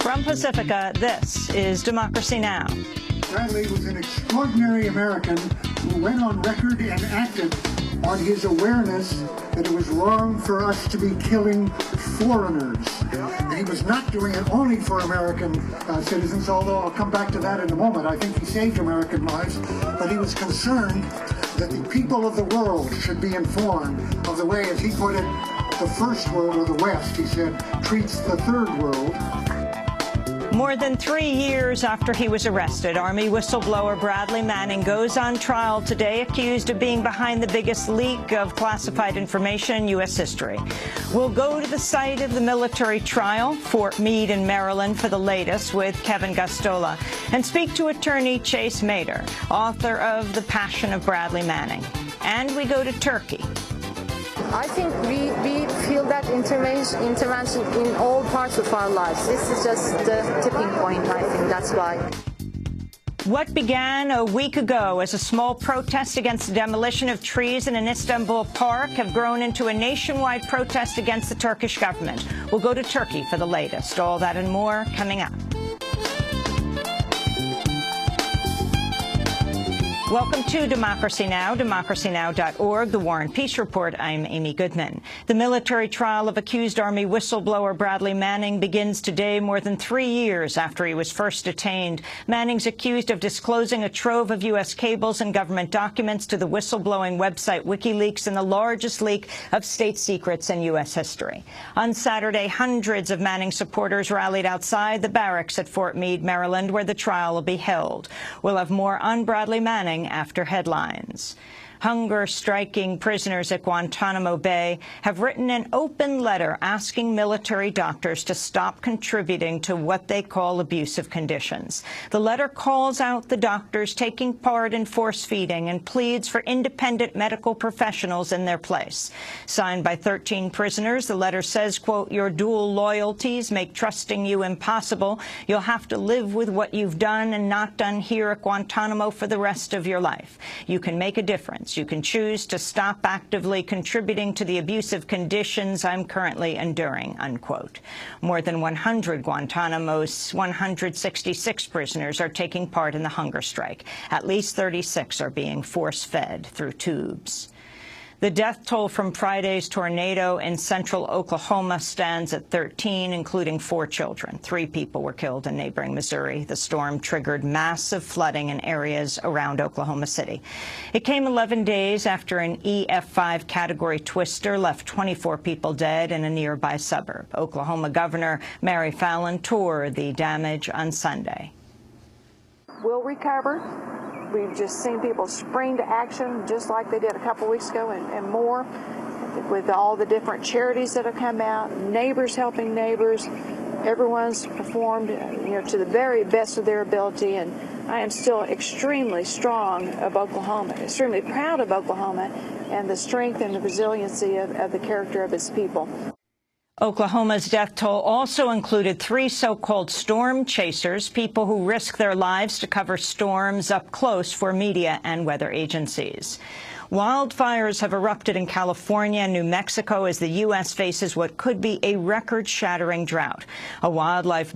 From Pacifica, this is Democracy Now! Bradley was an extraordinary American who went on record and acted on his awareness that it was wrong for us to be killing foreigners. And he was not doing it only for American citizens, although I'll come back to that in a moment. I think he saved American lives, but he was concerned that the people of the world should be informed of the way, as he put it, the first world, or the West, he said, treats the third world. More than 3 years after he was arrested, Army whistleblower Bradley Manning goes on trial today, accused of being behind the biggest leak of classified information in U.S. history. We'll go to the site of the military trial, Fort Meade in Maryland, for the latest with Kevin Gustola, and speak to attorney Chase Mader, author of The Passion of Bradley Manning. And we go to Turkey. I think we feel that intervention in all parts of our lives. This is just the tipping point, I think that's why. What began a week ago as a small protest against the demolition of trees in an Istanbul park have grown into a nationwide protest against the Turkish government. We'll go to Turkey for the latest. All that and more coming up. Welcome to Democracy Now!, democracynow.org, The War and Peace Report. I'm Amy Goodman. The military trial of accused Army whistleblower Bradley Manning begins today, more than 3 years after he was first detained. Manning's accused of disclosing a trove of U.S. cables and government documents to the whistleblowing website WikiLeaks in the largest leak of state secrets in U.S. history. On Saturday, hundreds of Manning supporters rallied outside the barracks at Fort Meade, Maryland, where the trial will be held. We'll have more on Bradley Manning after headlines. Hunger-striking prisoners at Guantanamo Bay have written an open letter asking military doctors to stop contributing to what they call abusive conditions. The letter calls out the doctors taking part in force-feeding and pleads for independent medical professionals in their place. Signed by 13 prisoners, the letter says, quote, "Your dual loyalties make trusting you impossible. You'll have to live with what you've done and not done here at Guantanamo for the rest of your life. You can make a difference. You can choose to stop actively contributing to the abusive conditions I'm currently enduring," unquote. More than 100 Guantanamo's 166 prisoners are taking part in the hunger strike. At least 36 are being force-fed through tubes. The death toll from Friday's tornado in central Oklahoma stands at 13, including 4 children. 3 people were killed in neighboring Missouri. The storm triggered massive flooding in areas around Oklahoma City. It came 11 days after an EF5 category twister left 24 people dead in a nearby suburb. Oklahoma Governor Mary Fallin toured the damage on Sunday. We'll recover. We've just seen people spring to action just like they did a couple weeks ago and more, with all the different charities that have come out, neighbors helping neighbors. Everyone's performed, to the very best of their ability, and I am still extremely strong of Oklahoma, extremely proud of Oklahoma and the strength and the resiliency of the character of its people. Oklahoma's death toll also included 3 so-called storm chasers, people who risk their lives to cover storms up close for media and weather agencies. Wildfires have erupted in California and New Mexico as the U.S. faces what could be a record-shattering drought. A wildfire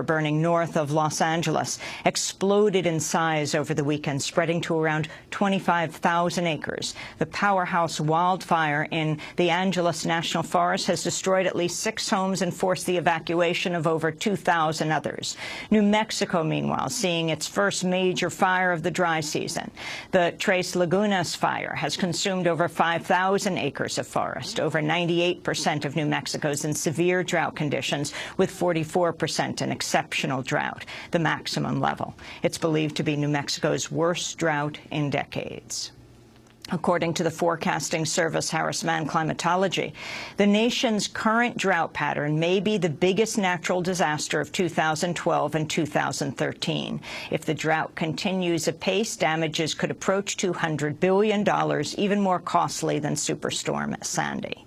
burning north of Los Angeles exploded in size over the weekend, spreading to around 25,000 acres. The powerhouse wildfire in the Angeles National Forest has destroyed at least 6 homes and forced the evacuation of over 2,000 others. New Mexico, meanwhile, seeing its first major fire of the dry season. The Tres Lagunas fire has consumed over 5,000 acres of forest. Over 98% of New Mexico's in severe drought conditions, with 44% in exceptional drought, the maximum level. It's believed to be New Mexico's worst drought in decades. According to the forecasting service Harris Mann Climatology, the nation's current drought pattern may be the biggest natural disaster of 2012 and 2013. If the drought continues apace, damages could approach $200 billion, even more costly than Superstorm Sandy.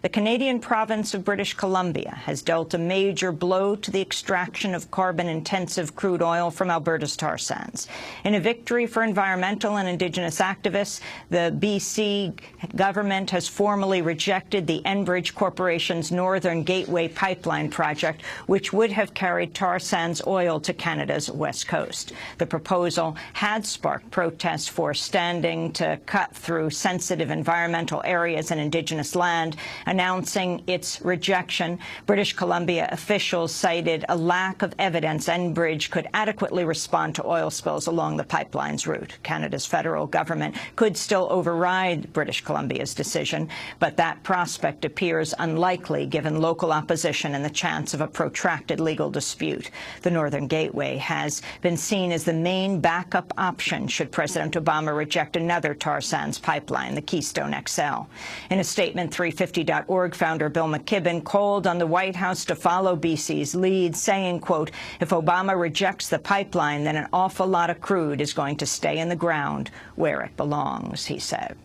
The Canadian province of British Columbia has dealt a major blow to the extraction of carbon-intensive crude oil from Alberta's tar sands. In a victory for environmental and Indigenous activists, the BC government has formally rejected the Enbridge Corporation's Northern Gateway pipeline project, which would have carried tar sands oil to Canada's west coast. The proposal had sparked protests for standing to cut through sensitive environmental areas and Indigenous land. Announcing its rejection, British Columbia officials cited a lack of evidence Enbridge could adequately respond to oil spills along the pipeline's route. Canada's federal government could still override British Columbia's decision, but that prospect appears unlikely given local opposition and the chance of a protracted legal dispute. The Northern Gateway has been seen as the main backup option should President Obama reject another tar sands pipeline, the Keystone XL. In a statement, 350.org founder Bill McKibben called on the White House to follow BC's lead, saying, quote, "If Obama rejects the pipeline, then an awful lot of crude is going to stay in the ground where it belongs," he said.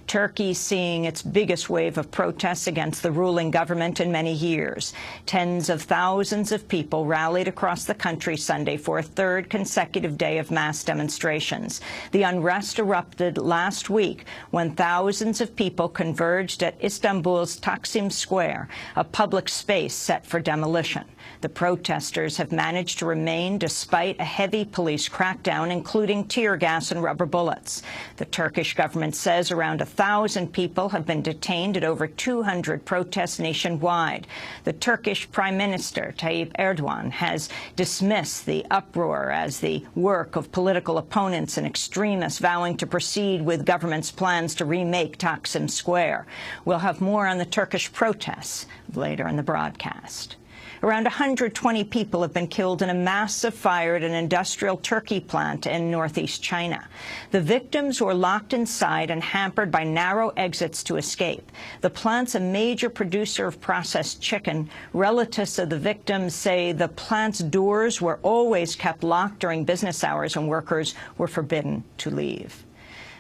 Turkey seeing its biggest wave of protests against the ruling government in many years. Tens of thousands of people rallied across the country Sunday for a third consecutive day of mass demonstrations. The unrest erupted last week when thousands of people converged at Istanbul's Taksim Square, a public space set for demolition. The protesters have managed to remain despite a heavy police crackdown, including tear gas and rubber bullets. The Turkish government says around 1,000 people have been detained at over 200 protests nationwide. The Turkish Prime Minister, Tayyip Erdogan, has dismissed the uproar as the work of political opponents and extremists vowing to proceed with government's plans to remake Taksim Square. We'll have more on the Turkish protests later in the broadcast. Around 120 people have been killed in a massive fire at an industrial turkey plant in northeast China. The victims were locked inside and hampered by narrow exits to escape. The plant's a major producer of processed chicken. Relatives of the victims say the plant's doors were always kept locked during business hours and workers were forbidden to leave.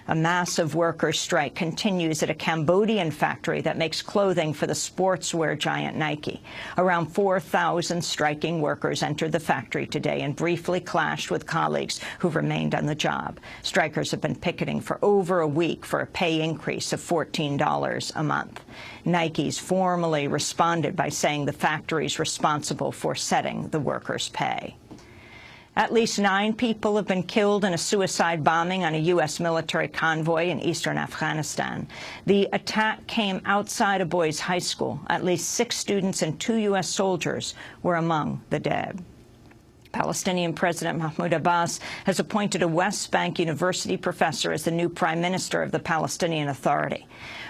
A massive workers' strike continues at a Cambodian factory that makes clothing for the sportswear giant Nike. Around 4,000 striking workers entered the factory today and briefly clashed with colleagues who remained on the job. Strikers have been picketing for over a week for a pay increase of $14 a month. Nike's formally responded by saying the factory is responsible for setting the workers' pay. At least 9 people have been killed in a suicide bombing on a U.S. military convoy in eastern Afghanistan. The attack came outside a boys' high school. At least 6 students and 2 U.S. soldiers were among the dead. Palestinian President Mahmoud Abbas has appointed a West Bank University professor as the new prime minister of the Palestinian Authority.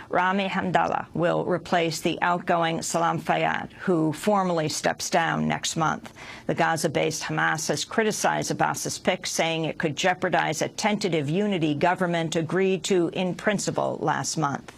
Rami Hamdallah will replace the outgoing Salam Fayyad, who formally steps down next month. The Gaza-based Hamas has criticized Abbas's pick, saying it could jeopardize a tentative unity government agreed to in principle last month.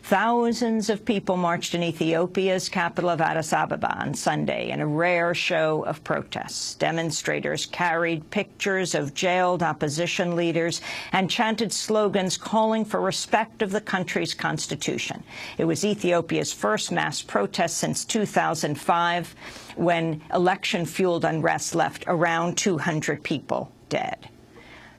Thousands of people marched in Ethiopia's capital of Addis Ababa on Sunday in a rare show of protests. Demonstrators carried pictures of jailed opposition leaders and chanted slogans calling for respect of the country's constitution. It was Ethiopia's first mass protest since 2005, when election-fueled unrest left around 200 people dead.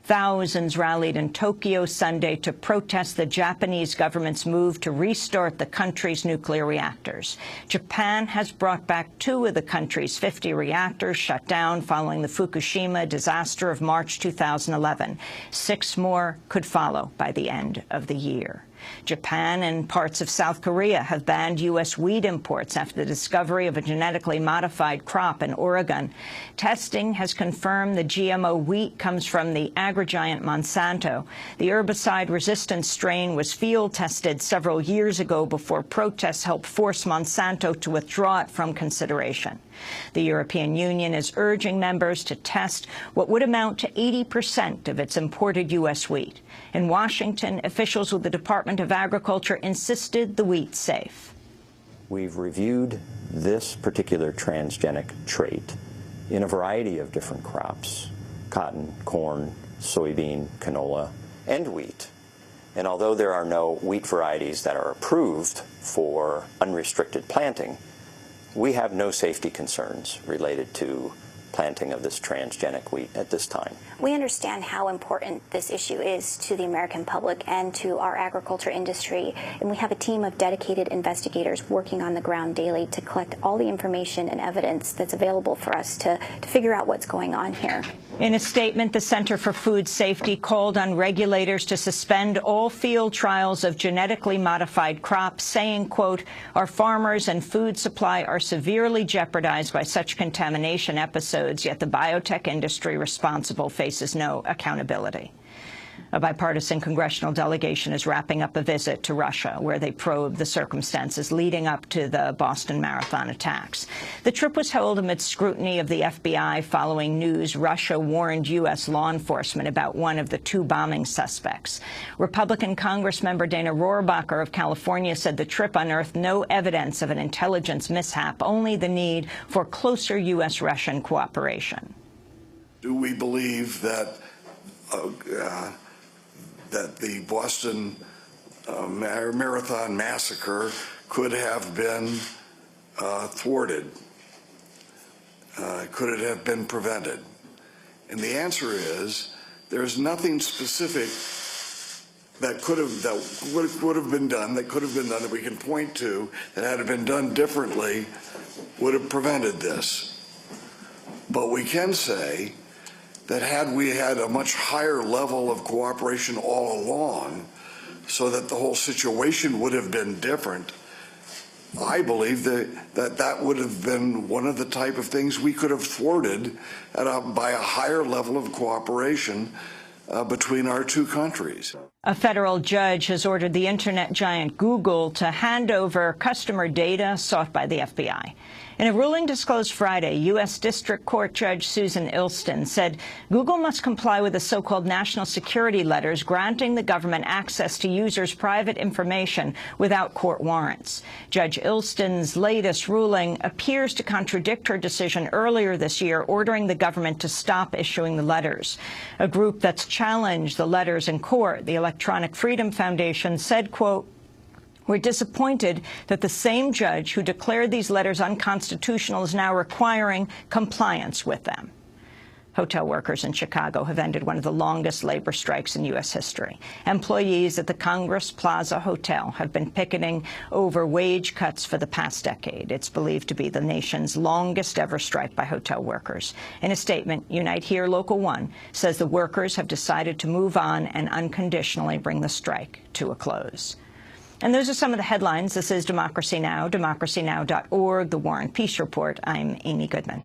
Thousands rallied in Tokyo Sunday to protest the Japanese government's move to restart the country's nuclear reactors. Japan has brought back 2 of the country's 50 reactors shut down following the Fukushima disaster of March 2011. 6 more could follow by the end of the year. Japan and parts of South Korea have banned U.S. wheat imports after the discovery of a genetically modified crop in Oregon. Testing has confirmed the GMO wheat comes from the agri-giant Monsanto. The herbicide-resistant strain was field-tested several years ago before protests helped force Monsanto to withdraw it from consideration. The European Union is urging members to test what would amount to 80% of its imported U.S. wheat. In Washington, officials with the Department of Agriculture insisted the wheat's safe. We've reviewed this particular transgenic trait in a variety of different crops: cotton, corn, soybean, canola, and wheat. And although there are no wheat varieties that are approved for unrestricted planting, we have no safety concerns related to planting of this transgenic wheat at this time. We understand how important this issue is to the American public and to our agriculture industry, and we have a team of dedicated investigators working on the ground daily to collect all the information and evidence that's available for us to figure out what's going on here. In a statement, the Center for Food Safety called on regulators to suspend all field trials of genetically modified crops, saying, quote, "Our farmers and food supply are severely jeopardized by such contamination episodes, yet the biotech industry responsible faces no accountability." A bipartisan congressional delegation is wrapping up a visit to Russia, where they probe the circumstances leading up to the Boston Marathon attacks. The trip was held amid scrutiny of the FBI following news Russia warned U.S. law enforcement about one of the two bombing suspects. Republican Congressmember Dana Rohrabacher of California said the trip unearthed no evidence of an intelligence mishap, only the need for closer U.S.-Russian cooperation. Do we believe that that the Boston Marathon massacre could have been thwarted? Could it have been prevented? And the answer is there's nothing specific that would have been done that we can point to that had it been done differently would have prevented this. But we can say that had we had a much higher level of cooperation all along so that the whole situation would have been different, I believe that would have been one of the type of things we could have thwarted by a higher level of cooperation between our two countries. A federal judge has ordered the internet giant Google to hand over customer data sought by the FBI. In a ruling disclosed Friday, U.S. District Court Judge Susan Ilston said Google must comply with the so-called national security letters granting the government access to users' private information without court warrants. Judge Ilston's latest ruling appears to contradict her decision earlier this year ordering the government to stop issuing the letters. A group that's challenged the letters in court, the Electronic Freedom Foundation, said, quote, "We're disappointed that the same judge who declared these letters unconstitutional is now requiring compliance with them." Hotel workers in Chicago have ended one of the longest labor strikes in U.S. history. Employees at the Congress Plaza Hotel have been picketing over wage cuts for the past decade. It's believed to be the nation's longest ever strike by hotel workers. In a statement, Unite Here Local 1 says the workers have decided to move on and unconditionally bring the strike to a close. And those are some of the headlines. This is Democracy Now!, democracynow.org, The War and Peace Report. I'm Amy Goodman.